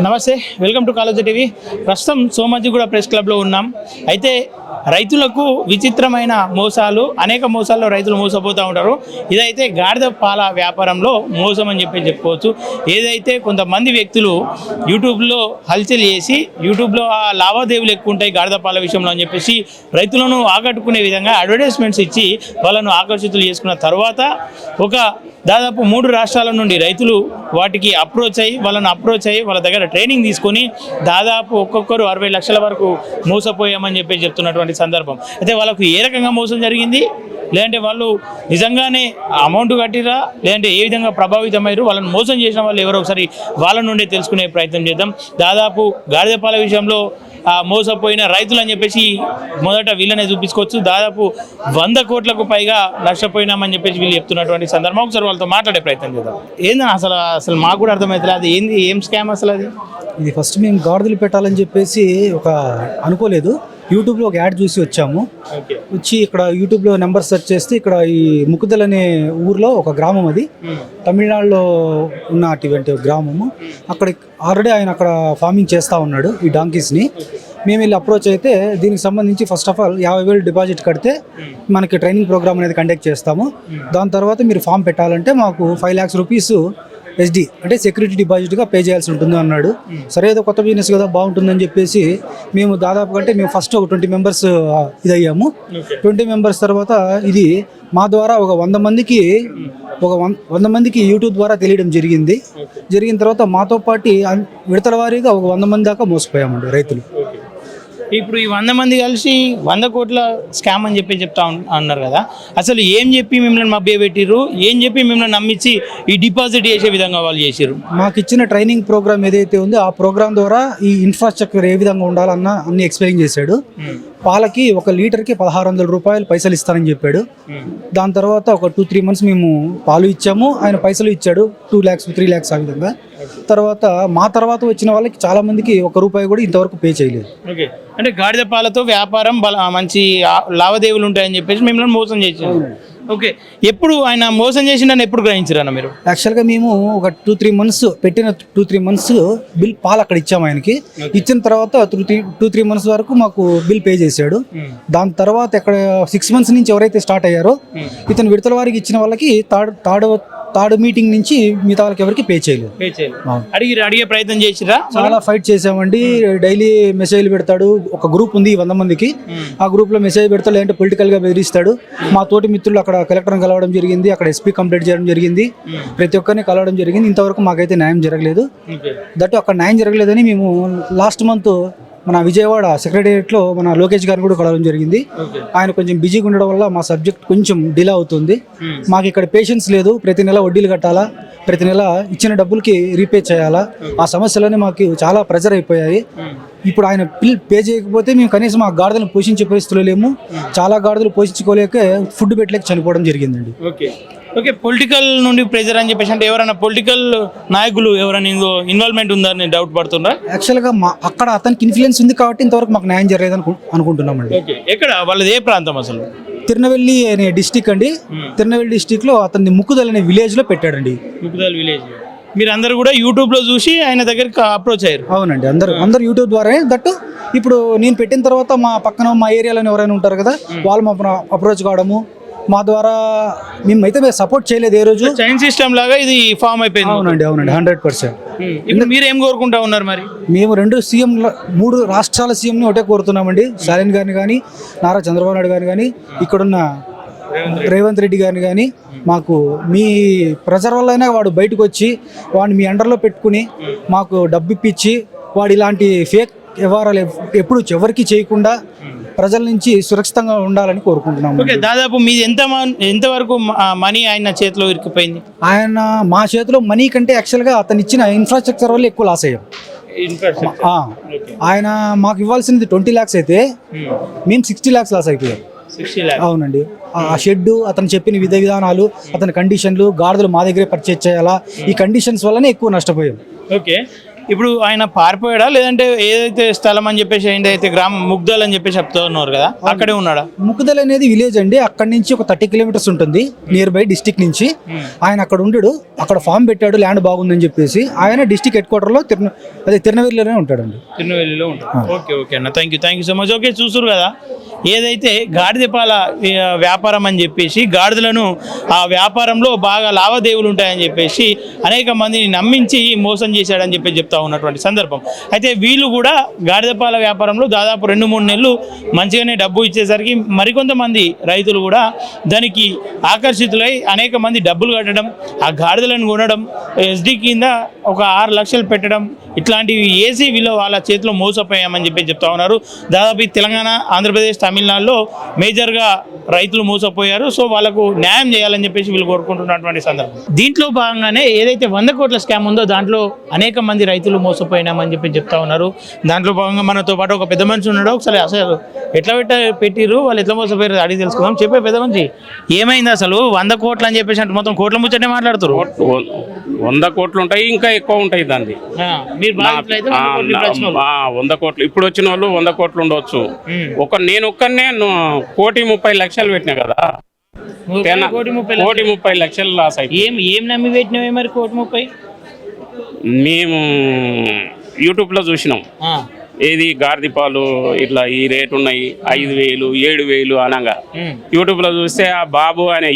నమస్తే, welcome to college TV. ప్రస్తుతం Somajiguda press క్లబ్లో ఉన్నాం. అయితే రైతులకు విచిత్రమైన మోసాలు, అనేక మోసాల్లో రైతులు మోసపోతూ ఉంటారు. ఇదైతే గాడిద పాల వ్యాపారంలో మోసం అని చెప్పుకోవచ్చు. ఏదైతే కొంతమంది వ్యక్తులు యూట్యూబ్లో హల్చల్ చేసి యూట్యూబ్లో ఆ లావాదేవీలు ఎక్కువ ఉంటాయి గాడిద పాల విషయంలో అని చెప్పేసి రైతులను ఆకట్టుకునే విధంగా అడ్వర్టైజ్మెంట్స్ ఇచ్చి వాళ్ళను ఆకర్షితులు చేసుకున్న తర్వాత దాదాపు 3 రాష్ట్రాల నుండి రైతులు వాటికి అప్రోచ్ అయ్యి వాళ్ళ దగ్గర ట్రైనింగ్ తీసుకొని దాదాపు ఒక్కొక్కరు 60 లక్షల వరకు మోసపోయామని చెప్తున్నటువంటి సందర్భం. అయితే వాళ్ళకు ఏ రకంగా మోసం జరిగింది, లేదంటే వాళ్ళు నిజంగానే అమౌంట్ కట్టిరా, లేదంటే ఏ విధంగా ప్రభావితమయ్యారు, వాళ్ళని మోసం చేసిన వాళ్ళు ఎవరో ఒకసారి వాళ్ళ నుండి తెలుసుకునే ప్రయత్నం చేద్దాం. దాదాపు గాడిద పాల విషయంలో మోసపోయిన రైతులు అని చెప్పేసి మొదట వీళ్ళనే చూపించుకోవచ్చు. దాదాపు 100 కోట్లకు పైగా నష్టపోయినామని చెప్పేసి వీళ్ళు చెప్తున్నటువంటి సందర్భం. ఒకసారి వాళ్ళతో మాట్లాడే ప్రయత్నం చేద్దాం. ఏందని అసలు మాకు కూడా అర్థమవుతుంది, అది ఏంది, ఏం స్కామ్ అసలు అది? ఇది ఫస్ట్ మేము గాడిదలు పెట్టాలని చెప్పేసి అనుకోలేదు. యూట్యూబ్లో ఒక యాడ్ చూసి వచ్చాము. వచ్చి ఇక్కడ యూట్యూబ్లో నెంబర్ సెర్చ్ చేస్తే ఇక్కడ ఈ ముకుదల్ అనే ఊర్లో ఒక గ్రామం, అది తమిళనాడులో ఉన్నటువంటి గ్రామము. అక్కడ ఆల్రెడీ ఆయన అక్కడ ఫార్మింగ్ చేస్తూ ఉన్నాడు ఈ డాంకీస్ని. మేము వెళ్ళి అప్రోచ్ అయితే దీనికి సంబంధించి ఫస్ట్ ఆఫ్ ఆల్ 50,000 డిపాజిట్ కడితే మనకి ట్రైనింగ్ ప్రోగ్రామ్ అనేది కండక్ట్ చేస్తాము. దాని తర్వాత మీరు ఫామ్ పెట్టాలంటే మాకు 5 lakhs రూపీస్ ఎస్డి అంటే సెక్యూరిటీ డిపాజిట్గా పే చేయాల్సి ఉంటుంది అన్నాడు. సరే, ఏదో కొత్త బిజినెస్ కదా, బాగుంటుందని చెప్పేసి మేము దాదాపు మేము ఫస్ట్ ఒక 20 మెంబర్స్ ఇది అయ్యాము. 20 మెంబర్స్ తర్వాత ఇది మా ద్వారా ఒక 100 మందికి యూట్యూబ్ ద్వారా తెలియడం జరిగింది. జరిగిన తర్వాత మాతో పాటు విడతల వారీగా ఒక 100 మంది దాకా మోసపోయామండి రైతులు. ఇప్పుడు ఈ 100 మంది కలిసి 100 కోట్ల స్కామ్ అని చెప్తా అన్నారు కదా, అసలు ఏం చెప్పి మిమ్మల్ని మభ్యపెట్టిర్రు, ఏం చెప్పి మిమ్మల్ని నమ్మించి ఈ డిపాజిట్ చేసే విధంగా వాళ్ళు చేసారు? మాకు ఇచ్చిన ట్రైనింగ్ ప్రోగ్రామ్ ఏదైతే ఉందో ఆ ప్రోగ్రామ్ ద్వారా ఈ ఇన్ఫ్రాస్ట్రక్చర్ ఏ విధంగా ఉండాలన్న అన్ని ఎక్స్ప్లెయిన్ చేశాడు. పాలకి 1 లీటర్కి 1600 రూపాయలు పైసలు ఇస్తానని చెప్పాడు. దాని తర్వాత ఒక 2-3 months మేము పాలు ఇచ్చాము, ఆయన పైసలు ఇచ్చాడు 2 lakhs 3 lakhs ఆ విధంగా. తర్వాత మా తర్వాత వచ్చిన వాళ్ళకి చాలా మందికి 1 రూపాయి కూడా ఇంతవరకు పే చేయలేదు. ఓకే, అంటే గాడిద పాలతో వ్యాపారం మంచి లావాదేవీలు ఉంటాయని చెప్పేసి మిమ్మల్ని మోసం చేశారు. ఓకే, ఎప్పుడు ఆయన మోసం చేసిండని ఎప్పుడు గ్రహించారన్న మీరు? యాక్చువల్గా మేము ఒక 2-3 months పెట్టిన 2-3 months బిల్ పాలు అక్కడ ఇచ్చాము ఆయనకి. ఇచ్చిన తర్వాత 2-3 months వరకు మాకు బిల్ పే చేశాడు. దాని తర్వాత ఇక్కడ 6 months నుంచి ఎవరైతే స్టార్ట్ అయ్యారో ఇతను విడతల వారికి ఇచ్చిన వాళ్ళకి థర్డ్ మీటింగ్ నుంచి మిగతా వాళ్ళకి ఎవరికి పే చేయలేదు. అడిగే ప్రయత్నం చేసిరా? చాలా ఫైట్ చేసామండి. డైలీ మెసేజ్లు పెడతాడు. ఒక గ్రూప్ ఉంది 100 మందికి. ఆ గ్రూప్ లో మెసేజ్ పెడతాడు, లేదంటే పొలిటికల్ గా బెదిరిస్తాడు. మా తోటి మిత్రులు అక్కడ కలెక్టర్ని కలవడం జరిగింది, అక్కడ ఎస్పీ కంప్లైంట్ చేయడం జరిగింది, ప్రతి ఒక్కరిని కలవడం జరిగింది. ఇంతవరకు మాకైతే న్యాయం జరగలేదు. దట్ అక్కడ న్యాయం జరగలేదని మేము లాస్ట్ మంత్ మన విజయవాడ సెక్రటేరియట్లో మన లోకేష్ గారిని కూడా కలవడం జరిగింది. ఆయన కొంచెం బిజీగా ఉండడం వల్ల మా సబ్జెక్ట్ కొంచెం డిలే అవుతుంది. మాకు ఇక్కడ పేషెన్స్ లేదు. ప్రతి నెల వడ్డీలు కట్టాలా, ప్రతి నెల ఇచ్చిన డబ్బులకి రీపే చేయాలా. ఆ సమస్యలన్నీ మాకు చాలా ప్రెజర్ అయిపోయాయి. ఇప్పుడు ఆయన బిల్ పే చేయకపోతే మేము కనీసం ఆ గాడిదలను పోషించే పరిస్థితులు లేము. చాలా గాడిదలు పోషించుకోలేక ఫుడ్ పెట్టలేక చనిపోవడం జరిగిందండి. ఓకే, పొలిటికల్ నుండి ప్రెజర్ అని చెప్పేసి అంటే ఎవరైనా పొలిటికల్ నాయకులు ఎవరైనా ఇన్వాల్వ్మెంట్ ఉందని డౌట్ పడుతుందా? యాక్చువల్గా అక్కడ అతనికి ఇన్ఫ్లుయెన్స్ ఉంది కాబట్టి ఇంతవరకు మాకు న్యాయం జరగలేదు అనుకుంటున్నామండి. ఎక్కడ వాళ్ళది, ఏ ప్రాంతం అసలు? తిరునెల్వేలి అనే డిస్టిక్ అండి. తిరునెల్వేలి డిస్టిక్ లో అతన్ని ముక్కుదల్ అనే విలేజ్ లో పెట్టాడండి. ముక్కుదల్ విలేజ్. మీరు అందరు కూడా యూట్యూబ్ లో చూసి ఆయన దగ్గరికి అప్రోచ్ అయ్యారు? అవునండి, అందరు యూట్యూబ్ ద్వారా. దట్టు ఇప్పుడు నేను పెట్టిన తర్వాత మా పక్కన మా ఏరియాలో ఎవరైనా ఉంటారు కదా, వాళ్ళు మా అప్రోచ్ కావడము, మా ద్వారా మేమైతే సపోర్ట్ చేయలేదు ఏ రోజు. చైన్ సిస్టమ్ లాగా ఇది ఫామ్ అయిపోయింది. అవునండి 100%. ఇప్పుడు మీరు ఏం కోరుకుంటా ఉన్నారు మరి? మేము 3 రాష్ట్రాల సీఎంని ఒకటే కోరుతున్నామండి. స్టాలిన్ గారిని కానీ, నారా చంద్రబాబు నాయుడు గారిని కానీ, ఇక్కడున్న రేవంత్ రెడ్డి గారిని కానీ, మాకు మీ ప్రెజర్ వల్ల అయినా వాడు బయటకు వచ్చి వాడిని మీ అండర్లో పెట్టుకుని మాకు డబ్బు ఇప్పించి వాడు ఇలాంటి ఫేక్ వ్యవహారాలు ఎప్పుడు ఎవరికి చేయకుండా ప్రజల నుంచి సురక్షితంగా ఉండాలని కోరుకుంటున్నాము. దాదాపు మీది ఎంతవరకు మనీ ఆయన చేతిలో ఇరికిపోయింది? ఆయన మా చేతిలో మనీ కంటే యాక్చువల్గా అతను ఇచ్చిన ఇన్ఫ్రాస్ట్రక్చర్ వల్ల ఎక్కువ లాస్ అయ్యాం. ఆయన మాకు ఇవ్వాల్సింది 20 lakhs అయితే మేము 60 lakhs లాస్ అయిపోయాం. అవునండి. ఆ షెడ్, అతను చెప్పిన విధానాలు, అతని కండిషన్లు, గాడిదలు మా దగ్గరే పర్చేజ్ చేయాలా, ఈ కండిషన్స్ వల్లనే ఎక్కువ నష్టపోయాం. ఓకే, ఇప్పుడు ఆయన పారిపోయాడా లేదంటే ఏదైతే స్థలం అని చెప్పేసి ఏంటైతే గ్రామం ముగ్ధల్ అని చెప్పేసి చెప్తా ఉన్నారు కదా అక్కడే ఉన్నాడా? ముక్కుదల్ అనేది విలేజ్ అండి. అక్కడ నుంచి ఒక 30 కిలోమీటర్స్ ఉంటుంది నియర్ బై డిస్టిక్ నుంచి. ఆయన అక్కడ ఉండడు, అక్కడ ఫామ్ పెట్టాడు ల్యాండ్ బాగుందని చెప్పేసి. ఆయన డిస్టిక్ హెడ్ క్వార్టర్లో తిరునవేలిలోనే ఉంటాడండి. తిరునెల్వేలిలో ఉంటాడు. ఓకే ఓకే అన్న, thank you so much. Okay, చూసారు కదా ఏదైతే గాడిద పాల వ్యాపారం అని చెప్పేసి గాడిదలను ఆ వ్యాపారంలో బాగా లావాదేవీలు ఉంటాయని చెప్పేసి అనేక మందిని నమ్మించి మోసం చేశాడని చెప్పి చెప్తా ఉన్నటువంటి సందర్భం. అయితే వీళ్ళు కూడా గాడిద పాల వ్యాపారంలో దాదాపు 2-3 నెలలు మంచిగానే డబ్బు ఇచ్చేసరికి మరికొంతమంది రైతులు కూడా దానికి ఆకర్షితులై అనేక మంది డబ్బులు కట్టడం, ఆ గాడిదలను కొనడం, ఎస్డి కింద ఒక 6 లక్షలు పెట్టడం, ఇట్లాంటివి వేసి వీళ్ళు వాళ్ళ చేతిలో మోసపోయామని చెప్పి చెప్తా ఉన్నారు. దాదాపు ఈ తెలంగాణ, ఆంధ్రప్రదేశ్, తమిళనాడులో మేజర్గా రైతులు మోసపోయారు. సో వాళ్ళకు న్యాయం చేయాలని చెప్పేసి వీళ్ళు కోరుకుంటున్నటువంటి సందర్భం. దీంట్లో భాగంగానే ఏదైతే 100 కోట్ల స్కామ్ ఉందో దాంట్లో అనేక మంది రైతులు మోసపోయినామని చెప్పి చెప్తా ఉన్నారు. దాంట్లో భాగంగా మనతో పాటు ఒక పెద్ద మనిషి ఉన్నాడు. ఒకసారి అసలు ఎట్లా పెట్టిరు, వాళ్ళు ఎట్లా మోసపోయారు అడిగి తెలుసుకుందాం. చెప్పే పెద్ద మనిషి, ఏమైంది అసలు 100 కోట్లు అని చెప్పేసి అంటే మొత్తం కోట్ల ముచ్చటే మాట్లాడుతారు? 100 కోట్లు ఉంటాయి, ఇంకా ఎక్కువ ఉంటాయి దాన్ని. మీరు 100 కోట్లు ఇప్పుడు వచ్చిన వాళ్ళు 100 కోట్లు ఉండవచ్చు. నేను ఒక్కనే 1,30,00,000 పెట్టినా కదా, 1,30,00,000 లాస్ అయిపోయి. ఏం నమ్మి పెట్టినవే మరి 1,30,00,000? మేము యూట్యూబ్లో చూసినాం. ఏది గాడిద పాలు ఇట్లా ఈ రేటు ఉన్నాయి 5,000, 7,000 అనగా యూట్యూబ్లో చూస్తే ఆ బాబు అనే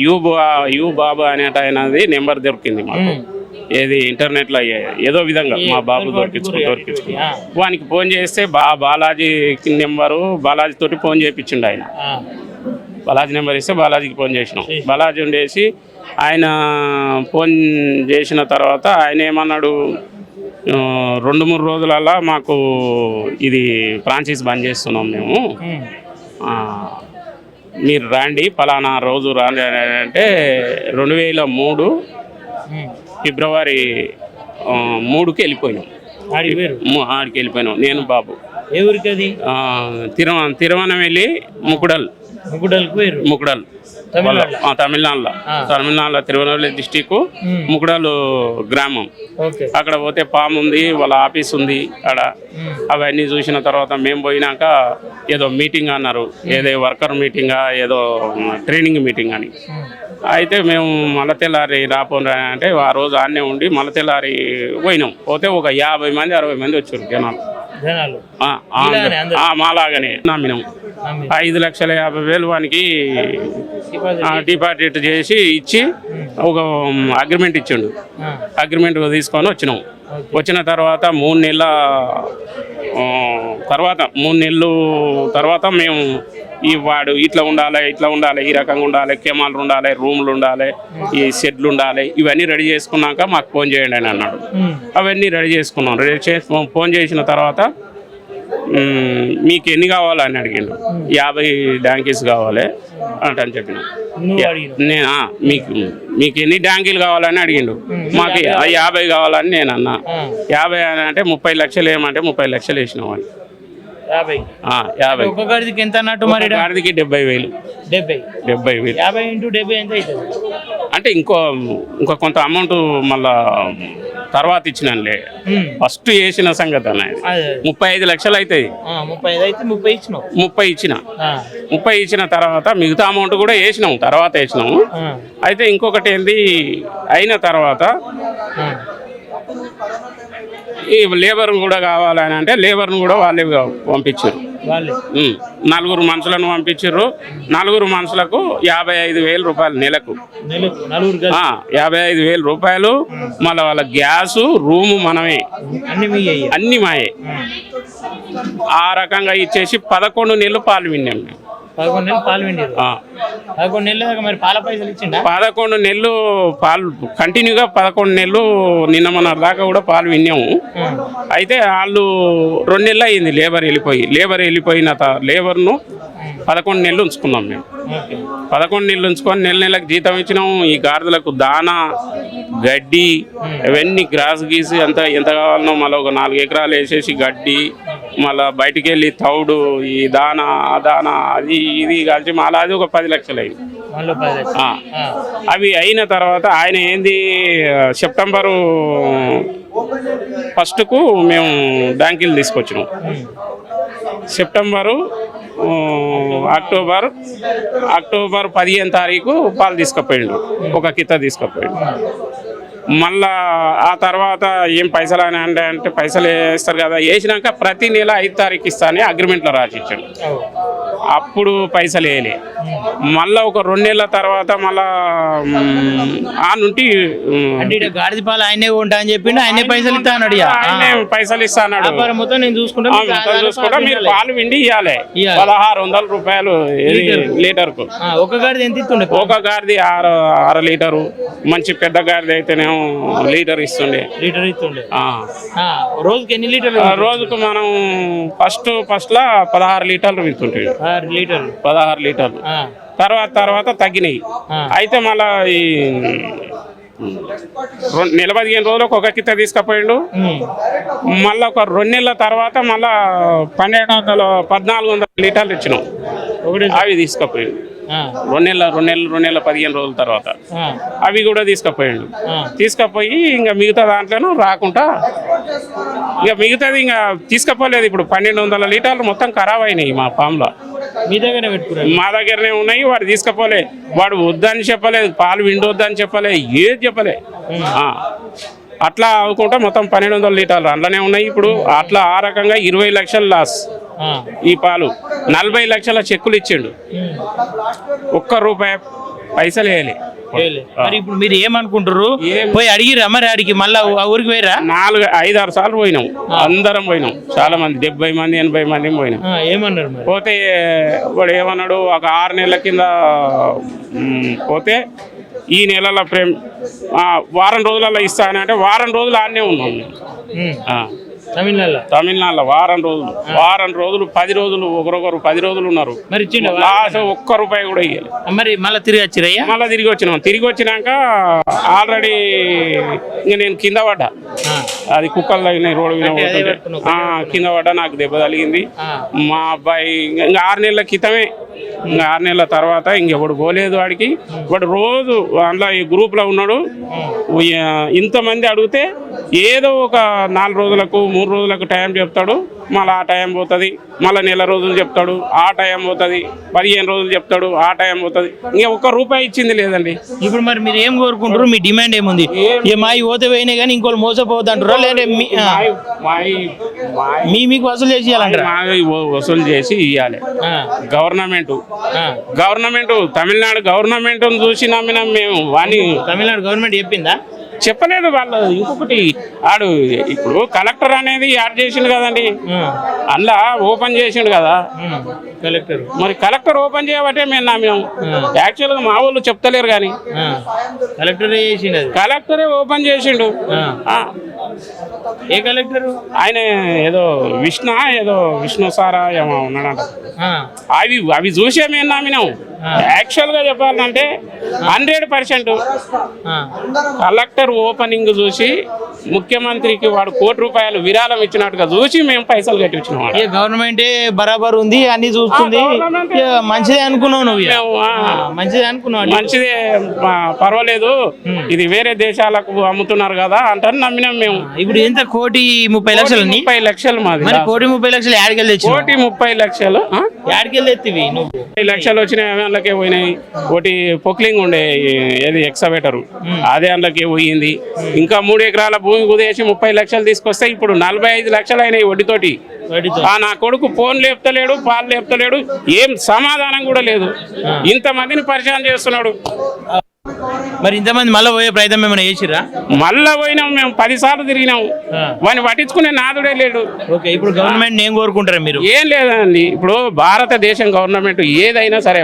యూ బాబు అనేటది నెంబర్ దొరికింది మాకు. ఏది ఇంటర్నెట్లో ఏదో విధంగా మా బాబు దొరికించుకున్నా. వానికి ఫోన్ చేస్తే బాలాజీ నెంబరు, బాలాజీ తోటి ఫోన్ చేయించిండు ఆయన. బాలాజీ నెంబర్ ఇస్తే బాలాజీకి ఫోన్ చేసినాం. బాలాజీ ఉండేసి ఆయన ఫోన్ చేసిన తర్వాత ఆయన ఏమన్నాడు, 2-3 రోజులల్లా మాకు ఇది ఫ్రాంచైజ్ బంద్ చేస్తున్నాం మేము, మీరు రండి ఫలానా రోజు రాండి అంటే 2003 ఫిబ్రవరి 3కి వెళ్ళిపోయినాం. ఆడికి వెళ్ళిపోయినాం నేను బాబు. ఏ ఊరికి అది? తిరువనవెల్లి ముకుడల్ తమిళనాడులో తిరువనవెల్లి డిస్టిక్ ముకుడల్ గ్రామం. అక్కడ పోతే ఫామ్ ఉంది, వాళ్ళ ఆఫీస్ ఉంది అక్కడ. అవన్నీ చూసిన తర్వాత మేము పోయినాక ఏదో మీటింగ్ అన్నారు, ఏదో వర్కర్ మీటింగా ఏదో ట్రైనింగ్ మీటింగ్ అని. అయితే మేము మళ్ళీ తెల్లారి రాపోండి అంటే ఆ రోజు ఆడనే ఉండి మళ్ళీ తెల్లారి పోయినాం. పోతే ఒక 50 మంది 60 మంది వచ్చారు జనాలు. మాలాగానే నమ్మినాం. 5,50,000 వానికి డిపాజిట్ చేసి ఇచ్చి ఒక అగ్రిమెంట్ ఇచ్చిండు. అగ్రిమెంట్ తీసుకొని వచ్చినాం. వచ్చిన తర్వాత 3 నెలల తర్వాత మేము వాడు ఇట్లా ఉండాలి, ఈ రకంగా ఉండాలి, కెమాలు ఉండాలి, రూమ్లు ఉండాలి, ఈ షెడ్లు ఉండాలి, ఇవన్నీ రెడీ చేసుకున్నాక మాకు ఫోన్ చేయండి అని అన్నాడు. అవన్నీ రెడీ చేసుకున్నాం. ఫోన్ చేసిన తర్వాత మీకు ఎన్ని కావాలని అడిగిండు. 50 డాంకీస్ కావాలి అని చెప్పిన. మీకు ఎన్ని డాంకీలు కావాలని అడిగిండు. మాకు 50 కావాలని నేను అన్నా. 50 అని అంటే 30 లక్షలు ఏమంటే 30 లక్షలు వేసినాం అని. 50 ఒక గాడిదకి ఎంత అన్నట్టు? మరి గాడిదకి 70,000. 70,000 50 × 70 ఎంత అవుతుంది? అంటే ఇంకో కొంత అమౌంట్ మళ్ళా తర్వాత ఇచ్చినానులే. ఫస్ట్ వేసిన సంగతి అన్న 35 లక్షలు అవుతాయి. 30 ఇచ్చిన తర్వాత మిగతా అమౌంట్ కూడా వేసినాం, తర్వాత వేసినాము. అయితే ఇంకొకటి ఏంది, అయిన తర్వాత ఈ లేబర్ కూడా కావాలని అంటే లేబర్ను కూడా వాళ్ళే పంపించారు. 4 మనుషులను పంపించారు. 4 మనుషులకు 55,000 రూపాయలు నెలకు. 55,000 రూపాయలు. మళ్ళీ వాళ్ళ గ్యాసు, రూము మనమే, అన్ని మాయే. ఆ రకంగా ఇచ్చేసి 11 నెలలు పాలు విన్నాం. 11 నెలలు మరి పాల పైసలు ఇచ్చిండా? 11 నెలలు పాలు కంటిన్యూగా 11 నెలలు నిన్న మొన్న దాకా కూడా పాలు విన్నాము. అయితే వాళ్ళు 2 నెలలు అయింది లేబర్ వెళ్ళిపోయిన లేబర్ను 11 నెలలు ఉంచుకున్నాం మేము. 11 నెలలు ఉంచుకొని నెలకు జీతం ఇచ్చినాము. ఈ గాడిదలకు దానా, గడ్డి, ఇవన్నీ గ్రాస్ గీసి ఎంత కావాలనో మళ్ళీ ఒక 4 ఎకరాలు వేసేసి గడ్డి, మళ్ళీ బయటికి వెళ్ళి తౌడు, ఈ దానా అది ఇది కలిసి మళ్ళీ అది ఒక 10 లక్షలు అయింది. అవి అయిన తర్వాత ఆయన ఏంది సెప్టెంబరు ఫస్ట్కు మేము బ్యాంకులు తీసుకొచ్చినాం. సెప్టెంబరు అక్టోబర్ 15 తారీఖు పాలు తీసుకుపోయిండు, ఒక కిత తీసుకుపోయిండు. మళ్ళా ఆ తర్వాత ఏం పైసలు అని అంటే పైసలు వేస్తారు కదా, వేసినాక ప్రతి నెల 5 తారీఖు ఇస్తానే అగ్రిమెంట్లో రాసిచ్చాడు. అప్పుడు పైసలు వేయలే. మళ్ళీ ఒక 2 నెలల తర్వాత మళ్ళా ఆ నుండి గాడిద పాలు ఆయనే ఉంటా అని చెప్పిండు, ఆయనే పైసలు ఇస్తా అన్నాడు. ఆయనే పైసలు ఇస్తా అన్నాడు. మొత్తం నేను చూసుకుంటా మీరు పాలు విండి ఇవ్వాలి. 1600 రూపాయలు లీటర్కు. ఒక గాడిద ఎంత ఇస్తుండే? ఒక గాడిది 6 లీటరు, మంచి పెద్ద గాడిద అయితేనేమో లీటర్ ఇస్తుండే. రోజుకి ఎన్ని లీటర్లు? రోజుకు మనం ఫస్ట్ లా 16 లీటర్లు వింటుంటే 16 లీటర్లు. తర్వాత తగ్గినాయి. అయితే మళ్ళా ఈ నెల 15 రోజులకు ఒక కిత తీసుకుపోయిండు. మళ్ళీ ఒక 2 నెలల తర్వాత మళ్ళా 1400 లీటర్లు ఇచ్చినాం. అవి తీసుకుపోయిండు 2 నెలల 15 రోజుల తర్వాత అవి కూడా తీసుకుపోయిండు. తీసుకుపోయి ఇంకా మిగతా దాంట్లోనూ రాకుండా ఇక మిగతాది ఇంకా తీసుకుపోలేదు. ఇప్పుడు 1200 లీటర్లు మొత్తం ఖరాబ్ అయినాయి మా ఫామ్లో. మీ దగ్గరనే పెట్టుకున్నారు? మా దగ్గరనే ఉన్నాయి. వాడు తీసుకుపోలే, వాడు వద్దని చెప్పలేదు, పాలు విండొద్దని చెప్పలే, ఏది చెప్పలే. అట్లా అవ్వకుండా మొత్తం 1200 లీటర్లు అందులోనే ఉన్నాయి. ఇప్పుడు అట్లా ఆ రకంగా 20 లక్షలు లాస్. ఈ పాలు 40 లక్షల చెక్కులు ఇచ్చిండు, ₹1 పైసలు వేయాలి. మరి ఇప్పుడు మీరు ఏమనుకుంటారు? పోయి అడిగిరా మరి? అడిగి మళ్ళీ ఊరికి పోయిరా? 4-5-6 సార్లు పోయినాం, అందరం పోయినాం. చాలా మంది 70 మంది 80 మంది పోయినాం. ఏమన్నారు? పోతే వాడు ఏమన్నాడు, ఒక 6 నెలల కింద పోతే ఈ నెలల వారం రోజులలో ఇస్తాను అంటే వారం రోజులు ఆడనే ఉన్నాం. తమిళనాడులో వారం రోజులు 10 రోజులు ఒకరొకరు 10 రోజులు ఉన్నారు. మరి లాస్ట్ ₹1 కూడా ఇవ్వాలి. మరి మళ్ళీ తిరిగి వచ్చిరయ్యా? మళ్ళీ తిరిగి వచ్చినాం. తిరిగి వచ్చినాక ఆల్రెడీ ఇంక నేను కింద పడ్డా. అది కుక్కలు తగినాయి రోడ్డు మీద కింద పడ్డా, నాకు దెబ్బ తగిలింది. మా అబ్బాయి ఇంకా 6 నెలల క్రితమే, ఇంకా 6 నెలల తర్వాత ఇంకెప్పుడు పోలేదు వాడికి. వాడు రోజు అందులో ఈ గ్రూప్లో ఉన్నాడు. ఇంతమంది అడిగితే ఏదో ఒక 4 రోజులకు 3 రోజులకు టైం చెప్తాడు, మళ్ళీ ఆ టైం పోతుంది. మళ్ళీ నెల రోజులు చెప్తాడు, ఆ టైం పోతుంది. 15 రోజులు చెప్తాడు, ఆ టైం పోతుంది. ఇంకా ₹1 ఇచ్చింది లేదండి. ఇప్పుడు మరి మీరు ఏం కోరుకుంటారు? మీ డిమాండ్ ఏముంది? ఏ మాయి పోతే పోయినా కానీ ఇంకోళ్ళు మోసపోవద్దు అంటారా? లేదా మీకు వసూలు చేసి వసూలు చేసి ఇవ్వాలి. గవర్నమెంట్ తమిళనాడు గవర్నమెంట్ చూసి నమ్మినాం మేము. వాణి తమిళనాడు గవర్నమెంట్ చెప్పిందా? చెప్పలేదు. వాళ్ళు ఇంకొకటి ఆడు ఇప్పుడు కలెక్టర్ అనేది యాడ్ చేసిండు కదండి, అందులో ఓపెన్ చేసిండు కదా కలెక్టర్. మరి కలెక్టర్ ఓపెన్ చేయబట్టే మేము నమ్మినాం. యాక్చువల్గా మా వాళ్ళు చెప్తలేరు కానీ కలెక్టరే ఓపెన్ చేసిండు. ఏ కలెక్టర్? ఆయన ఏదో విష్ణు సారా ఏమో ఉన్నాడంట. అవి చూసే మేము నమ్మినాం. యాక్చువల్గా చెప్పాలంటే 100% కలెక్టర్ ఓపెనింగ్ చూసి ముఖ్యమంత్రికి వాడు ₹1 విరాళం ఇచ్చినట్టుగా చూసి మేము పైసలు కట్టించినాం. గవర్నమెంటే బరాబర్ ఉంది, అన్ని చూస్తుంది, మంచిదే అనుకున్నావు నువ్వు. మంచిదే అనుకున్నావు, మంచిదే పర్వాలేదు, ఇది వేరే దేశాలకు అమ్ముతున్నారు కదా అంటారు నమ్మినాం మేము. ఇప్పుడు ఎంత? ₹1,30,00,000. 30 లక్షలు మాది. ₹1,30,00,000 యాడికెళ్ళి తెచ్చి? ₹1,30,00,000 యాడికెళ్ళి ఎత్తివి నువ్వు? 30 లక్షలు వచ్చినాయి, అందులోకే పోయినాయి. ఒకటి పొక్లింగ్ ఉండే, ఏది ఎక్సవేటర్, అదే అందులోకే పోయింది. ఇంకా 3 ఎకరాల భూమి కుదేసి 30 లక్షలు తీసుకొస్తే ఇప్పుడు 45 లక్షలు అయినాయి వడ్డీతోటి. నా కొడుకు ఫోన్ లేపుతలేడు, పాలు లేపుతలేడు, ఏం సమాధానం కూడా లేదు. ఇంతమందిని పరిచయం చేస్తున్నాడు. మరి ఇంతమంది మళ్ళీ పోయే ప్రయత్నం ఏమైనా చేసిరా? మళ్ళా పోయినాం మేము, 10 సార్లు తిరిగినాం. వాడిని పట్టించుకునే నాదుడే లేడు. ఓకే, ఇప్పుడు గవర్నమెంట్ ఏం కోరుకుంటారా మీరు? ఏం లేదండి, ఇప్పుడు భారతదేశం గవర్నమెంట్ ఏదైనా సరే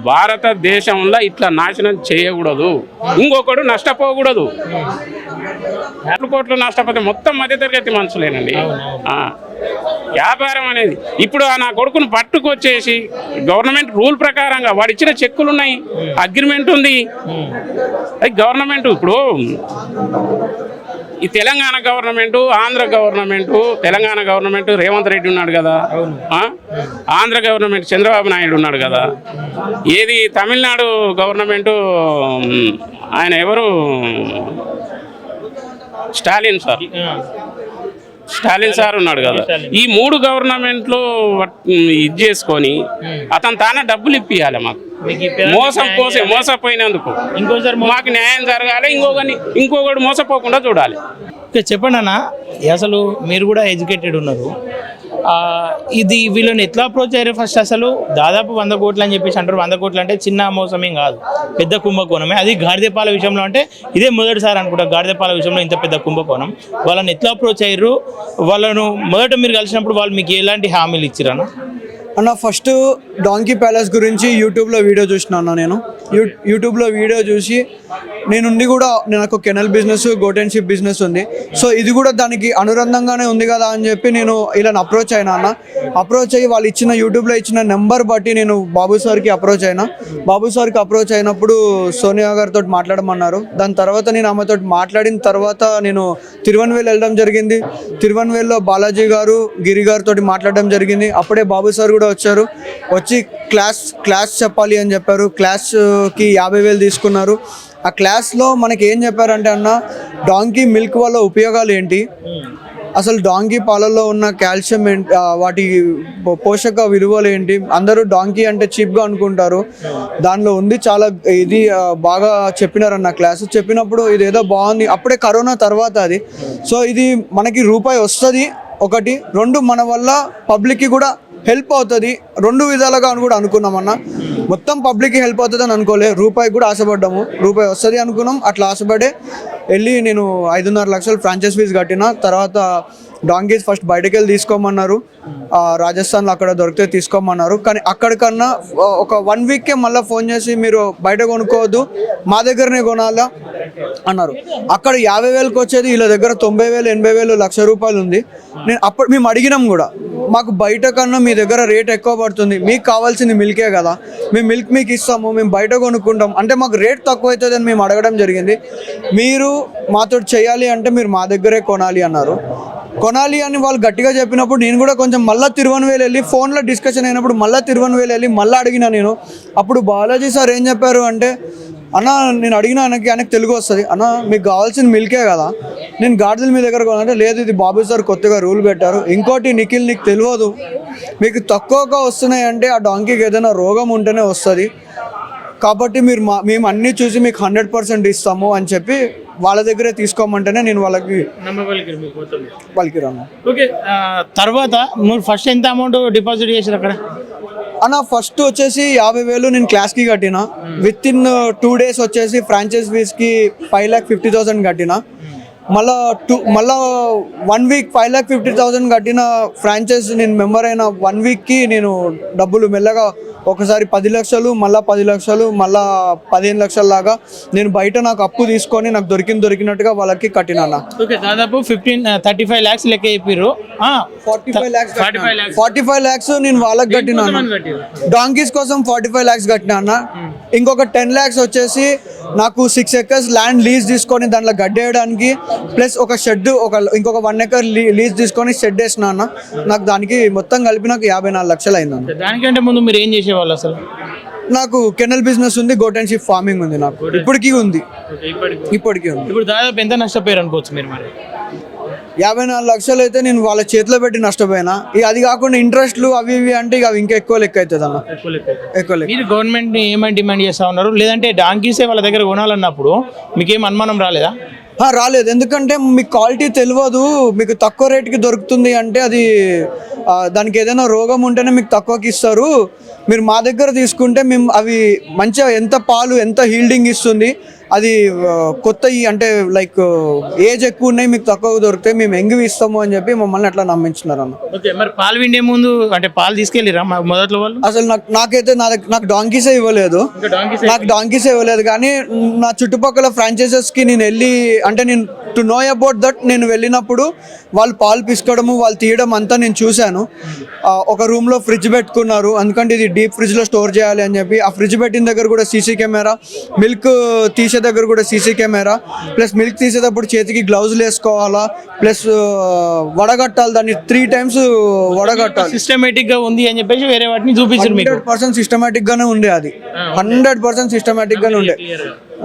భారతదేశంలో ఇట్లా నాశనం చేయకూడదు, ఇంకొకడు నష్టపోకూడదు. కోట్లు నష్టపోతే మొత్తం మధ్యతరగతి మనుషులేనండి. వ్యాపారం అనేది ఇప్పుడు నా కొడుకును పట్టుకొచ్చేసి గవర్నమెంట్ రూల్ ప్రకారంగా వాడు ఇచ్చిన చెక్కులు ఉన్నాయి, అగ్రిమెంట్ ఉంది. అది గవర్నమెంట్ ఇప్పుడు ఈ Telangana government, Andhra government, Telangana government Revanth Reddy ఉన్నాడు కదా, ఆంధ్ర గవర్నమెంట్ చంద్రబాబు నాయుడు ఉన్నాడు కదా, ఏది తమిళనాడు గవర్నమెంట్ ఆయన ఎవరు స్టాలిన్ సార్, స్టాలిన్ సార్ ఉన్నాడు కదా, ఈ 3 గవర్నమెంట్లు ఇది చేసుకొని అతను తానే డబ్బులు ఇప్పియాలి మాకు, మోసపోయినందుకు ఇంకోసారి మాకు న్యాయం జరగాలి, ఇంకొకటి మోసపోకుండా చూడాలి. చెప్పండి అన్న, అసలు మీరు కూడా ఎడ్యుకేటెడ్ ఉన్నారు, ఇది వీళ్ళని ఎట్లా అప్రోచ్ అయ్యారు? ఫస్ట్ అసలు దాదాపు 100 కోట్లు అని చెప్పేసి అంటారు. 100 కోట్లు అంటే చిన్న మోసమేం కాదు, పెద్ద కుంభకోణమే. అది గాడిదపాల విషయంలో అంటే ఇదే మొదటిసారి అనుకుంటా గాడిదపాల విషయంలో ఇంత పెద్ద కుంభకోణం. వాళ్ళని ఎట్లా అప్రోచ్ అయ్యారు? వాళ్ళను మొదట మీరు కలిసినప్పుడు వాళ్ళు మీకు ఎలాంటి హామీలు ఇచ్చిరన్నా? అన్న ఫస్ట్ డాంకీ ప్యాలెస్ గురించి యూట్యూబ్లో వీడియో చూసిన అన్న. నేను యూట్యూబ్లో వీడియో చూసి నేనుండి కూడా నాకు kennel business, goat and sheep business ఉంది, సో ఇది కూడా దానికి అనుబంధంగానే ఉంది కదా అని చెప్పి నేను ఇలా అప్రోచ్ అయినా అన్న. అప్రోచ్ అయ్యి వాళ్ళు ఇచ్చిన యూట్యూబ్లో ఇచ్చిన నెంబర్ బట్టి నేను బాబు సార్కి అప్రోచ్ అయినా. బాబు సార్కి అప్రోచ్ అయినప్పుడు సోనియా గారితో మాట్లాడమన్నారు. దాని తర్వాత నేను ఆమెతో మాట్లాడిన తర్వాత నేను తిరువన్వేలు వెళ్ళడం జరిగింది. తిరువన్వేల్లో బాలాజీ గారు, గిరి గారితో మాట్లాడడం జరిగింది. అప్పుడే బాబు సార్ కూడా వచ్చారు. వచ్చి క్లాస్ చెప్పాలి అని చెప్పారు. క్లాస్కి 50,000 తీసుకున్నారు. ఆ క్లాస్లో మనకి ఏం చెప్పారంటే అన్న, డాంకీ మిల్క్ వల్ల ఉపయోగాలు ఏంటి, అసలు డాంకీ పాలల్లో ఉన్న కాల్షియం ఏంటి, వాటి పోషక విలువలు ఏంటి. అందరూ డాంకీ అంటే చీప్గా అనుకుంటారు, దానిలో ఉంది చాలా ఇది బాగా చెప్పినారన్న క్లాస్. చెప్పినప్పుడు ఇదేదో బాగుంది. అప్పుడే కరోనా తర్వాత అది. సో ఇది మనకి రూపాయి వస్తుంది ఒకటి, 2 మన వల్ల పబ్లిక్కి కూడా హెల్ప్ అవుతుంది, 2 విధాలుగా అని కూడా అనుకున్నామన్న. మొత్తం పబ్లిక్కి హెల్ప్ అవుతుంది అని అనుకోలే, రూపాయి కూడా ఆశపడ్డాము, రూపాయి వస్తుంది అనుకున్నాం. అట్లా ఆశపడే వెళ్ళి నేను 5.5 లక్షలు ఫ్రాంచైజ్ ఫీజు కట్టిన. తర్వాత డాంకీస్ ఫస్ట్ బయటకు వెళ్ళి తీసుకోమన్నారు, రాజస్థాన్లో అక్కడ దొరికితే తీసుకోమన్నారు. కానీ అక్కడికన్నా ఒక 1 వీక్కే మళ్ళీ ఫోన్ చేసి మీరు బయట కొనుక్కోవద్దు, మా దగ్గరనే కొనాలా అన్నారు. అక్కడ 50,000కి వచ్చేది వీళ్ళ దగ్గర 90,000, 80,000, ₹1,00,000 ఉంది. మేము అడిగినాం కూడా, మాకు బయట కన్నా మీ దగ్గర రేట్ ఎక్కువ పడుతుంది, మీకు కావాల్సింది మిల్కే కదా, మేము మిల్క్ మీకు ఇస్తాము, మేము బయట కొనుక్కుంటాం అంటే మాకు రేట్ తక్కువ అవుతుంది అని మేము అడగడం జరిగింది. మీరు మాతో చేయాలి అంటే మీరు మా దగ్గరే కొనాలి అన్నారు. కొనాలి అని వాళ్ళు గట్టిగా చెప్పినప్పుడు నేను కూడా కొంచెం మళ్ళీ తిరువన్వేలు వెళ్ళి ఫోన్లో డిస్కషన్ అయినప్పుడు మళ్ళీ తిరువన్వేలు వెళ్ళి మళ్ళీ అడిగినా నేను. అప్పుడు బాలాజీ సార్ ఏం చెప్పారు అంటే, అన్న నేను అడిగిన ఆయనకి తెలుగు వస్తుంది, అన్న మీకు కావాల్సిన మిల్కే కదా, నేను గాడిదలు మీ దగ్గర కొనాలంటే లేదు, ఇది బాబు సార్ కొత్తగా రూల్ పెట్టారు. ఇంకోటి నిఖిల్, నీకు తెలియదు, మీకు తక్కువగా వస్తున్నాయి అంటే ఆ డాంకీకి ఏదైనా రోగం ఉంటేనే వస్తుంది, కాబట్టి మేము అన్నీ చూసి మీకు 100% ఇస్తాము అని చెప్పి వాళ్ళ దగ్గరే తీసుకోమంటేనే నేను వాళ్ళకి రాను. ఓకే, తర్వాత మీరు ఫస్ట్ ఎంత అమౌంట్ డిపాజిట్ చేశారు అక్కడ? అన్న ఫస్ట్ వచ్చేసి 50,000 నేను క్లాస్కి కట్టిన. విత్ ఇన్ 2 days వచ్చేసి ఫ్రాంచైజ్ ఫీజ్కి 5,50,000 కట్టిన. మళ్ళా 1 week 5,50,000 కట్టిన ఫ్రాంచైజ్ నేను మెంబర్ అయిన 1 weekకి నేను డబ్బులు మెల్లగా ఒకసారి 10 లక్షలు, మళ్ళీ 10 లక్షలు, మళ్ళీ 15 లక్షల లాగా నేను బయట నాకు అప్పు తీసుకొని నాకు దొరికినట్టుగా వాళ్ళకి కట్టినా. ఓకే, దాదాపు 35 lakhs లెక్క చెప్పారు. 45 lakhs నేను వాళ్ళకి కట్టినా. డాంకీస్ కోసం 45 lakhs కట్టినా అన్న. ఇంకొక 10 lakhs వచ్చేసి నాకు 6 acres ల్యాండ్ లీజ్ తీసుకొని దాంట్లో గడ్డేయడానికి, ప్లస్ ఒక షెడ్, ఇంకొక 1 acre లీజ్ తీసుకొని షెడ్ వేసిన అన్న. నాకు దానికి మొత్తం కలిపి నాకు 54 లక్షలు అయిందన్న. దానికంటే ముందు మీరు ఏం చేసేవాళ్ళు అసలు? నాకు కెనల్ బిజినెస్ ఉంది, గోట్ అండ్ షిప్ ఫార్మింగ్ ఉంది, నాకు ఇప్పటికీ ఉంది. ఇప్పుడు దాదాపు ఎంత నష్టపోయారు అనుకోవచ్చు మీరు? మరి 54 లక్షలు అయితే నేను వాళ్ళ చేతిలో పెట్టి నష్టపోయినా. ఇక అది కాకుండా ఇంట్రెస్ట్లు అవి ఇవి అంటే ఇక ఇంకా ఎక్కువ లెక్క అవుతుంది అన్న, ఎక్కువ లెక్క. మీరు గవర్నమెంట్ ఏమని డిమాండ్ చేస్తూ ఉన్నారు? లేదంటే డాంకీసే వాళ్ళ దగ్గర కొనాలన్నప్పుడు మీకేం అనుమానం రాలేదా? రాలేదు, ఎందుకంటే మీకు క్వాలిటీ తెలియదు, మీకు తక్కువ రేటుకి దొరుకుతుంది అంటే అది దానికి ఏదైనా రోగం ఉంటేనే మీకు తక్కువకి ఇస్తారు. మీరు మా దగ్గర తీసుకుంటే మేము అవి మంచిగా ఎంత పాలు ఎంత హీల్డింగ్ ఇస్తుంది, అది కొత్త అంటే లైక్ ఏజ్ ఎక్కువ ఉన్నాయి, మీకు తక్కువ దొరుకుతాయి, మేము ఎంగివి ఇస్తాము అని చెప్పి మమ్మల్ని అట్లా నమ్మించినారు అన్న. ఓకే, మరి పాలు విండే ముందు అంటే పాలు తీసుకెళ్ళిరా మొదట్లో వాళ్ళు? అసలు నాకైతే నాకు డాంకీసే ఇవ్వలేదు, కానీ నా చుట్టుపక్కల ఫ్రాంచైజెస్కి నేను వెళ్ళి అంటే నేను టు నో అబౌట్ దట్ నేను వెళ్ళినప్పుడు వాళ్ళు పాలు పిసుకోవడము వాళ్ళు తీయడం అంతా నేను చూశాను. ఒక రూమ్లో ఫ్రిడ్జ్ పెట్టుకున్నారు, ఎందుకంటే ఇది డీప్ ఫ్రిడ్జ్లో స్టోర్ చేయాలి అని చెప్పి. ఆ ఫ్రిడ్జ్ పెట్టిన దగ్గర కూడా సీసీ కెమెరా, మిల్క్ తీసే దగ్గర కూడా సీసీ కెమెరా, ప్లస్ మిల్క్ తీసేటప్పుడు చేతికి గ్లౌజులు వేసుకోవాలా, ప్లస్ వడగట్టాలి, దాన్ని 3 times వడగట్టాలి. సిస్టమేటిక్ గా ఉంది అని చెప్పేసి వేరే వాటిని చూపించారు. 100% సిస్టమేటిక్ గానే ఉండే, అది 100% సిస్టమేటిక్ గానే ఉండే.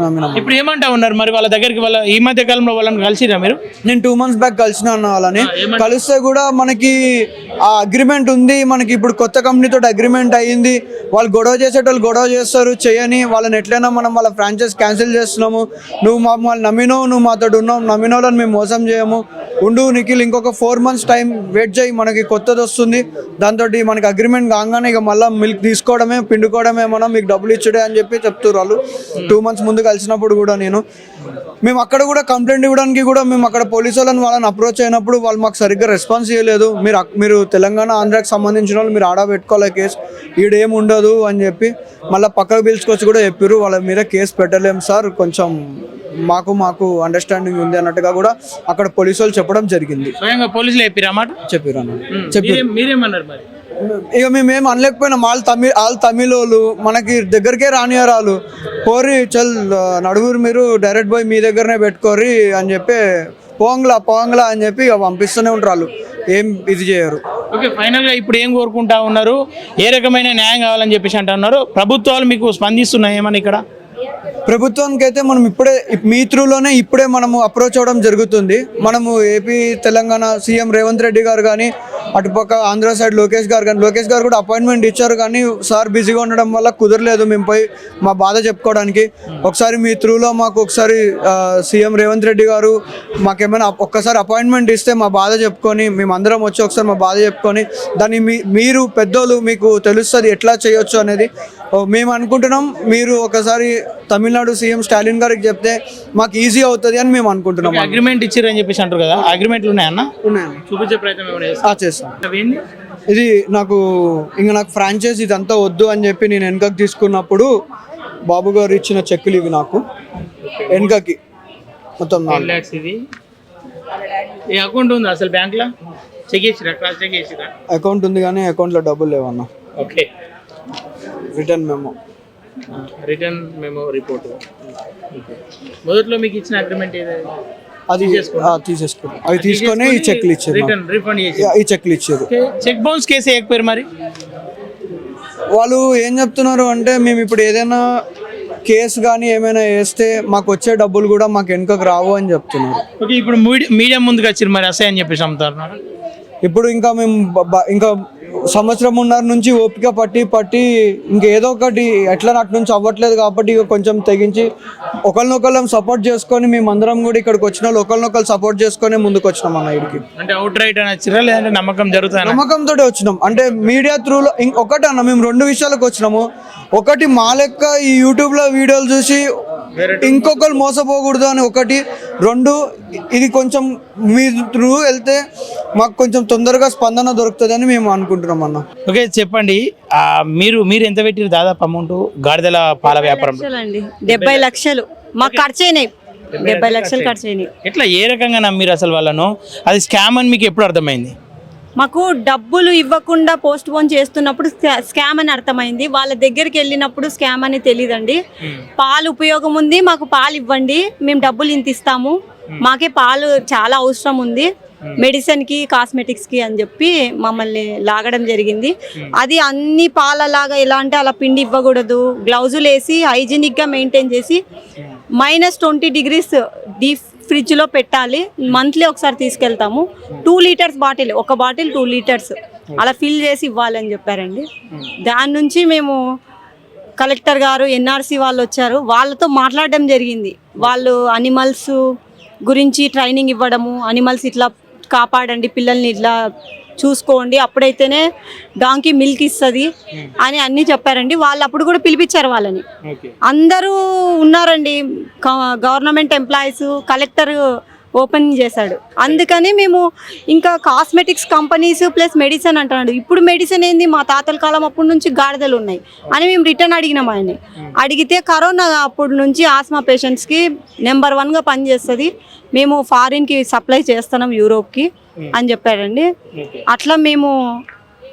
నమ్మినాం. ఇప్పుడు ఏమంటా ఉన్నారు మరి వాళ్ళ దగ్గరికి? వాళ్ళ ఈ మధ్య కాలంలో వాళ్ళని కలిసిరా మీరు? నేను 2 months బ్యాక్ కలిసిన అన్న వాళ్ళని. కలిస్తే కూడా మనకి ఆ అగ్రిమెంట్ ఉంది, మనకి ఇప్పుడు కొత్త కంపెనీతో అగ్రిమెంట్ అయ్యింది. వాళ్ళు గొడవ చేసేటోళ్ళు గొడవ చేస్తారు, చేయని వాళ్ళని ఎట్లయినా మనం వాళ్ళ ఫ్రాంచైజ్ క్యాన్సిల్ చేస్తున్నాము. నువ్వు మమ్మల్ని నమ్మినావు, నువ్వు మాతో ఉన్నావు, నమ్మిన వాళ్ళని మేము మోసం చేయము. ఉండు నిఖిల్, ఇంకొక 4 months టైం వెయిట్ చేయి, మనకి కొత్తది వస్తుంది. దాంతో మనకి అగ్రిమెంట్ కాగానే ఇక మళ్ళీ మిల్క్ తీసుకోవడమే, పిండుకోవడమే, మనం మీకు డబ్బులు ఇచ్చుడే అని చెప్పి చెప్తారు వాళ్ళు. 2 months ముందు కలిసినప్పుడు కూడా మేము అక్కడ కూడా కంప్లైంట్ ఇవ్వడానికి కూడా మేము అక్కడ పోలీసు వాళ్ళని అప్రోచ్ అయినప్పుడు వాళ్ళు మాకు సరిగ్గా రెస్పాన్స్ చేయలేదు. మీరు తెలంగాణ ఆంధ్రాకి సంబంధించిన వాళ్ళు మీరు ఆడ పెట్టుకోవాలి కేసు, ఈడేం ఉండదు అని చెప్పి మళ్ళీ పక్కకు పిలుచుకొచ్చి కూడా చెప్పారు. వాళ్ళ మీద కేసు పెట్టలేము సార్, కొంచెం మాకు అండర్స్టాండింగ్ ఉంది అన్నట్టుగా కూడా అక్కడ పోలీసు వాళ్ళు చెప్పడం జరిగింది. స్వయంగా పోలీసులు చెప్పారు మీరేమన్నారు మరి? ఇక మేమేం అనలేకపోయినాం. వాళ్ళు తమిళోళ్ళు, మనకి దగ్గరికే రానియరాలు. పోరి చల్ నడుగురు, మీరు డైరెక్ట్ పోయి మీ దగ్గరనే పెట్టుకోరి అని చెప్పి పోంగ్లా అని చెప్పి ఇక పంపిస్తూనే ఉంటారు. వాళ్ళు ఏం ఇది చేయరు. ఓకే, ఫైనల్గా ఇప్పుడు ఏం కోరుకుంటా ఉన్నారు? ఏ రకమైన న్యాయం కావాలని చెప్పేసి అంటున్నారు? ప్రభుత్వాలు మీకు స్పందిస్తున్నాయి ఏమని ఇక్కడ? ప్రభుత్వానికి అయితే మనం మీ త్రూలోనే మనము అప్రోచ్ అవ్వడం జరుగుతుంది. మనము ఏపీ తెలంగాణ సీఎం రేవంత్ రెడ్డి గారు కానీ, అటుపక్క ఆంధ్ర సైడ్ లోకేష్ గారు కూడా అపాయింట్మెంట్ ఇచ్చారు. కానీ సార్ బిజీగా ఉండడం వల్ల కుదరలేదు మేము పోయి మా బాధ చెప్పుకోవడానికి. ఒకసారి మీ త్రూలో మాకు ఒకసారి సీఎం రేవంత్ రెడ్డి గారు మాకేమైనా ఒక్కసారి అపాయింట్మెంట్ ఇస్తే మా బాధ చెప్పుకొని మేమందరం వచ్చి ఒకసారి మా బాధ చెప్పుకొని దాన్ని మీరు పెద్దోళ్ళు మీకు తెలుస్తుంది ఎట్లా చేయొచ్చు అనేది మేము అనుకుంటున్నాం. మీరు ఒకసారి తమిళనాడు సీఎం స్టాలిన్ గారికి చెప్తే మాకు ఈజీ అవుతుంది అని మేము అనుకుంటున్నాం. అగ్రిమెంట్ ఇచ్చారని చెప్పేసి అంటారు కదా, అగ్రిమెంట్లు ఉన్నాయన్న? ఉన్నాయండి. చూపించే ప్రయత్నం చేస్తాం. ఇది నాకు ఫ్రాంచైజ్ ఇదంతా వద్దు అని చెప్పి నేను వెనకకి తీసుకున్నప్పుడు బాబు గారు ఇచ్చిన చెక్కులు ఇవి నాకు వెనకకి మొత్తం 4 lakhs. ఇది ఏ అకౌంట్ ఉంది అసలు బ్యాంక్లో? చెక్ చేసిరా? క్రాస్ చెక్ చేసిరా? అకౌంట్ ఉంది కానీ అకౌంట్లో డబ్బులు లేవన్నా. Okay, return memo report. మొదట్లో మీకు ఇచ్చిన అగ్రిమెంట్ ఏదైనా అది తీసేసుకున్నాం. అవి తీసుకొని ఈ చెక్లు ఇచ్చారు, రిఫండ్ చేసి ఈ చెక్లు ఇచ్చారు. చెక్ బౌన్స్ కేసు వేయకపోయారు మరి? వాళ్ళు ఏం చెప్తున్నారు అంటే మేము ఇప్పుడు ఏదైనా కేసు కానీ ఏమైనా వేస్తే మాకు వచ్చే డబ్బులు కూడా మాకు వెనుకకు రావు అని చెప్తున్నారు. ఓకే, ఇప్పుడు మీడియం ముందుకు వచ్చారు మరి అసహ్యం అని చెప్పేసి అమ్ముతారు. ఇప్పుడు ఇంకా మేము ఇంకా 1.5 సంవత్సరం నుంచి ఓపిక పట్టి ఇంకేదో ఒకటి ఎట్లా అటు నుంచి అవ్వట్లేదు కాబట్టి ఇక కొంచెం తెగించి ఒకరినొకళ్ళం సపోర్ట్ చేసుకొని మేమందరం కూడా ఇక్కడికి వచ్చిన వాళ్ళు ఒకరినొకరు సపోర్ట్ చేసుకొని ముందుకు వచ్చినాం అన్న. ఇడికి అంటే అవుట్ రైట్ అని వచ్చిరా లేదంటే నమ్మకంతో వచ్చినాం. అంటే మీడియా త్రూలో ఒకటి అన్న మేము 2 విషయాలకు వచ్చినాము. ఒకటి మా లెక్క ఈ యూట్యూబ్లో వీడియోలు చూసి ఇంకొకరు మోసపోకూడదు అని ఒకటి. 2 ఇది కొంచెం మీ త్రూ వెళ్తే మాకు కొంచెం తొందరగా స్పందన దొరుకుతుంది అని మేము అనుకుంటున్నాం అన్న. ఓకే, చెప్పండి మీరు ఎంత పెట్టారు దాదాపు అమౌంట్ గాడిదల పాల వ్యాపారం? 70 లక్షలు మాకు ఖర్చు అయినాయి. 70 లక్షలు ఖర్చు అయినాయి. ఎట్లా ఏ రకంగా నమ్మిరు అసలు వాళ్ళను? అది స్కామ్ అని మీకు ఎప్పుడు అర్థమైంది? మాకు డబ్బులు ఇవ్వకుండా పోస్ట్ పోన్ చేస్తున్నప్పుడు స్కామ్ అని అర్థమైంది. వాళ్ళ దగ్గరికి వెళ్ళినప్పుడు స్కామ్ అని తెలియదండి. పాలు ఉపయోగం ఉంది, మాకు పాలు ఇవ్వండి, మేము డబ్బులు ఇంత ఇస్తాము, మాకే పాలు చాలా అవసరం ఉంది మెడిసిన్కి కాస్మెటిక్స్కి అని చెప్పి మమ్మల్ని లాగడం జరిగింది. అది అన్ని పాలలాగా ఎలా అంటే అలా పిండి ఇవ్వకూడదు, గ్లౌజులు వేసి హైజీనిక్గా మెయింటైన్ చేసి -20 degrees డీప్ ఫ్రిడ్జ్లో పెట్టాలి. మంత్లీ ఒకసారి తీసుకెళ్తాము. 2 liters బాటిల్, ఒక బాటిల్ 2 liters అలా ఫిల్ చేసి ఇవ్వాలని చెప్పారండి. దాని నుంచి మేము కలెక్టర్ గారు NRC వాళ్ళు వచ్చారు, వాళ్ళతో మాట్లాడడం జరిగింది. వాళ్ళు అనిమల్స్ గురించి ట్రైనింగ్ ఇవ్వడము, అనిమల్స్ ఇట్లా కాపాడండి, పిల్లల్ని ఇట్లా చూసుకోండి, అప్పుడైతేనే డాంకీ మిల్క్ ఇస్తుంది అని అన్నీ చెప్పారండి. వాళ్ళు అప్పుడు కూడా పిలిపించారు వాళ్ళని. అందరూ ఉన్నారండి, గవర్నమెంట్ ఎంప్లాయీస్, కలెక్టర్ ఓపెనింగ్ చేశాడు. అందుకని మేము ఇంకా కాస్మెటిక్స్ కంపెనీస్ ప్లస్ మెడిసిన్ అంటున్నాడు. ఇప్పుడు మెడిసిన్ ఏంది, మా తాతల కాలం అప్పటి నుంచి గాడిదలు ఉన్నాయి అని మేము రిటర్న్ అడిగినాం. ఆయన్ని అడిగితే కరోనా అప్పటి నుంచి ఆస్మా పేషెంట్స్కి నెంబర్ 1గా పనిచేస్తుంది, మేము ఫారిన్కి సప్లై చేస్తున్నాం యూరోప్కి అని చెప్పారండి. అట్లా మేము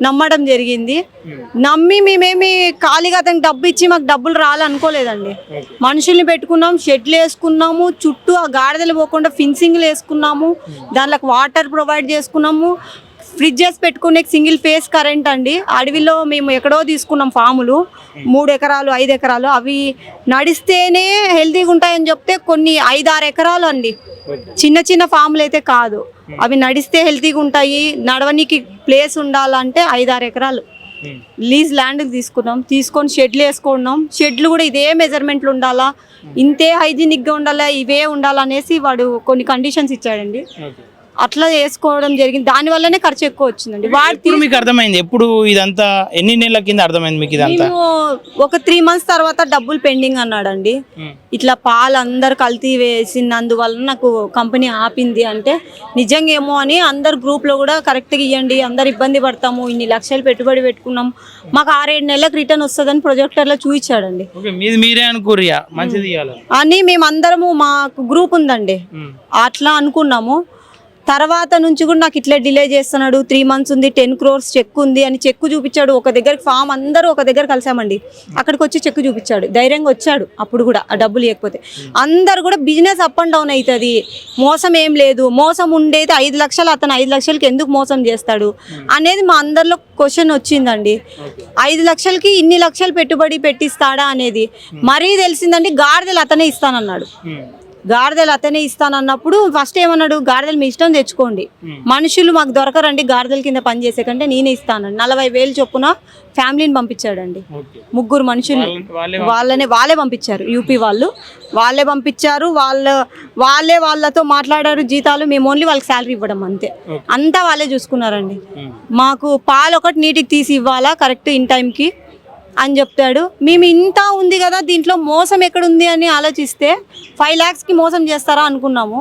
నమ్మడం జరిగింది. నమ్మి మేమేమి ఖాళీగా అతనికి డబ్బు ఇచ్చి మాకు డబ్బులు రాలనుకోలేదండి. మనుషుల్ని పెట్టుకున్నాం, షెడ్లు వేసుకున్నాము, చుట్టూ ఆ గాడిదలు పోకుండా ఫిన్సింగ్లు వేసుకున్నాము, దాంట్లోకి వాటర్ ప్రొవైడ్ చేసుకున్నాము, ఫ్రిడ్జెస్ పెట్టుకునే సింగిల్ ఫేస్ కరెంట్ అండి. అడవిలో మేము ఎక్కడో తీసుకున్నాం ఫాములు 3 ఎకరాలు 5 ఎకరాలు, అవి నడిస్తేనే హెల్తీగా ఉంటాయని చెప్తే కొన్ని 5-6 ఎకరాలు అండి, చిన్న చిన్న ఫాములు అయితే కాదు. అవి నడిస్తే హెల్తీగా ఉంటాయి, నడవనికి ప్లేస్ ఉండాలంటే 5-6 ఎకరాలు లీజ్ ల్యాండ్ తీసుకొని షెడ్లు వేసుకున్నాం. షెడ్లు కూడా ఇదే మెజర్మెంట్లు ఉండాలా, ఇంతే హైజీనిక్గా ఉండాలా, ఇవే ఉండాలనేసి వాడు కొన్ని కండిషన్స్ ఇచ్చాడండి. అట్లా వేసుకోవడం జరిగింది. దాని వల్లనే ఖర్చు ఎక్కువ వచ్చిందండి. ఇప్పుడు మీకు అర్థమైంది ఎప్పుడు ఇదంతా ఎన్ని నెలల కింద అర్థమైంది మీకు ఇదంతా? మేము ఒక 3 months తర్వాత డబ్బులు పెండింగ్ అన్నాడండి. ఇట్లా పాలు అందరు కల్తీ వేసినందువల్ల నాకు కంపెనీ ఆపింది అంటే నిజంగా ఏమో అని అందరు గ్రూప్లో కూడా కరెక్ట్గా ఇవ్వండి, అందరు ఇబ్బంది పడతాము, ఇన్ని లక్షలు పెట్టుబడి పెట్టుకున్నాం, మాకు 6-7 నెలలకు రిటర్న్ వస్తుందని ప్రొజెక్టర్లో చూపించాడండి. మీరే అనుకోరియా మంచిది అని మేమందరము, మాకు గ్రూప్ ఉందండి, అట్లా అనుకున్నాము. తర్వాత నుంచి కూడా నాకు ఇట్లా డిలే చేస్తున్నాడు. 3 months ఉంది, 10 crores చెక్ ఉంది అని చెక్కు చూపించాడు. ఒక దగ్గర ఫామ్ అందరూ ఒక దగ్గర కలిసామండి, అక్కడికి వచ్చి చెక్కు చూపించాడు. ధైర్యంగా వచ్చాడు అప్పుడు కూడా, ఆ డబ్బులు ఇవ్వకపోతే. అందరు కూడా బిజినెస్ అప్ అండ్ డౌన్ అవుతుంది, మోసం ఏం లేదు, మోసం ఉండేది 5 లక్షలు, అతను 5 లక్షలకి ఎందుకు మోసం చేస్తాడు అనేది మా అందరిలో క్వశ్చన్ వచ్చిందండి. 5 లక్షలకి ఇన్ని లక్షలు పెట్టుబడి పెట్టిస్తాడా అనేది మరీ తెలిసిందండి. గాడిదలు అతనే ఇస్తానన్నాడు. గాడిదలు అతనే ఇస్తానన్నప్పుడు ఫస్ట్ ఏమన్నాడు, గాడిదలు మీ ఇష్టం తెచ్చుకోండి, మనుషులు మాకు దొరకరండి గాడిదల కింద పని చేసే కంటే నేనే ఇస్తానండి. 40,000 చొప్పున ఫ్యామిలీని పంపించాడండి. 3 మనుషులు వాళ్ళే పంపించారు, యూపీ వాళ్ళు వాళ్ళే పంపించారు. వాళ్ళతో మాట్లాడారు జీతాలు, మేము ఓన్లీ వాళ్ళకి శాలరీ ఇవ్వడం అంతే, అంతా వాళ్ళే చూసుకున్నారండి. మాకు పాలు ఒకటి నీటికి తీసి ఇవ్వాలా కరెక్ట్ ఇన్ టైంకి అని చెప్తాడు. మేము ఇంత ఉంది కదా, దీంట్లో మోసం ఎక్కడుంది అని ఆలోచిస్తే 5 lakhsకి మోసం చేస్తారా అనుకున్నాము.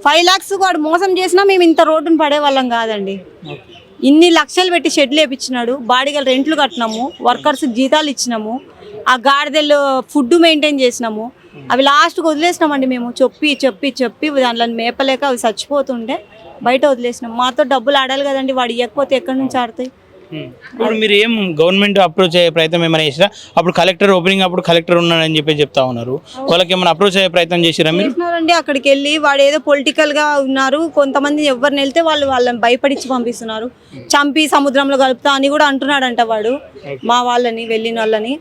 5 lakhs వాడు మోసం చేసినా మేము ఇంత రోడ్డును పడేవాళ్ళం కాదండి. ఇన్ని లక్షలు పెట్టి షెడ్లు వేయించినాడు, బాడీగలు రెంట్లు కట్టినాము, వర్కర్స్కి జీతాలు ఇచ్చినాము, ఆ గాడిదలు ఫుడ్ మెయింటైన్ చేసినాము. అవి లాస్ట్కి వదిలేసినామండి మేము, చెప్పి దాంట్లో మేపలేక అవి చచ్చిపోతుంటే బయట వదిలేసినాం. మాతో డబ్బులు ఆడాలి కదండి, వాడు ఇవ్వకపోతే ఎక్కడి నుంచి ఆడతాయి. ఇప్పుడు మీరు ఏం గవర్నమెంట్ అప్రోచ్ అయ్యే ప్రయత్నం ఏమైనా చేసినా? అప్పుడు కలెక్టర్ ఓపెనింగ్ అప్పుడు కలెక్టర్ ఉన్నాడని చెప్పి చెప్తా ఉన్నారు, వాళ్ళకి ఏమైనా అప్రోచ్ అయ్యే ప్రయత్నం చేసిరా మీరు? చేసినారండి. అక్కడికి వెళ్ళి వాడు ఏదో పొలిటికల్ గా ఉన్నారు, కొంతమంది ఎవరిని వెళ్తే వాళ్ళని భయపడిచ్చి పంపిస్తున్నారు, చంపి సముద్రంలో కలుపుతా అని కూడా అంటున్నాడంట వాడు. మా వాళ్ళని వెళ్ళిన వాళ్ళని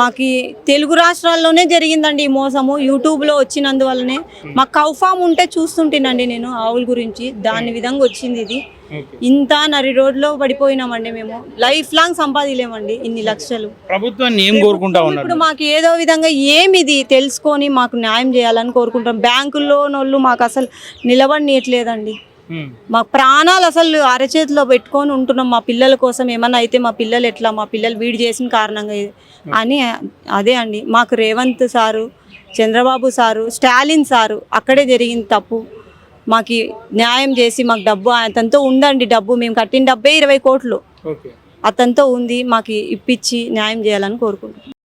మాకు తెలుగు రాష్ట్రాల్లోనే జరిగిందండి ఈ మోసము. యూట్యూబ్లో వచ్చినందువల్లనే మాకు కౌ ఫామ్ ఉంటే చూస్తుంటేనండి నేను ఆవుల గురించి, దాని విధంగా వచ్చింది ఇది. ఇంత నరి రోడ్లో పడిపోయినామండి మేము, లైఫ్ లాంగ్ సంపాదిలేమండి ఇన్ని లక్షలు. ప్రభుత్వాన్ని ఏం కోరుకుంటా ఉన్నారు? ఇప్పుడు మాకు ఏదో విధంగా ఏమిది తెలుసుకొని మాకు న్యాయం చేయాలని కోరుకుంటాం. బ్యాంకుల్లోనోళ్ళు మాకు అసలు నిలబడినట్లేదండి, మా ప్రాణాలు అసలు అరచేతిలో పెట్టుకొని ఉంటున్నాం. మా పిల్లల కోసం ఏమన్నా అయితే మా పిల్లలు ఎట్లా, మా పిల్లలు వీడి చేసిన కారణంగా అని. అదే అండి మాకు Revanth sir, Chandrababu sir, Stalin sir అక్కడే జరిగింది తప్పు. మాకు న్యాయం చేసి మాకు డబ్బు, అతనితో ఉందండి డబ్బు, మేము కట్టిన డబ్బే 20 కోట్లు అతనితో ఉంది, మాకు ఇప్పించి న్యాయం చేయాలని కోరుకుంటున్నాం.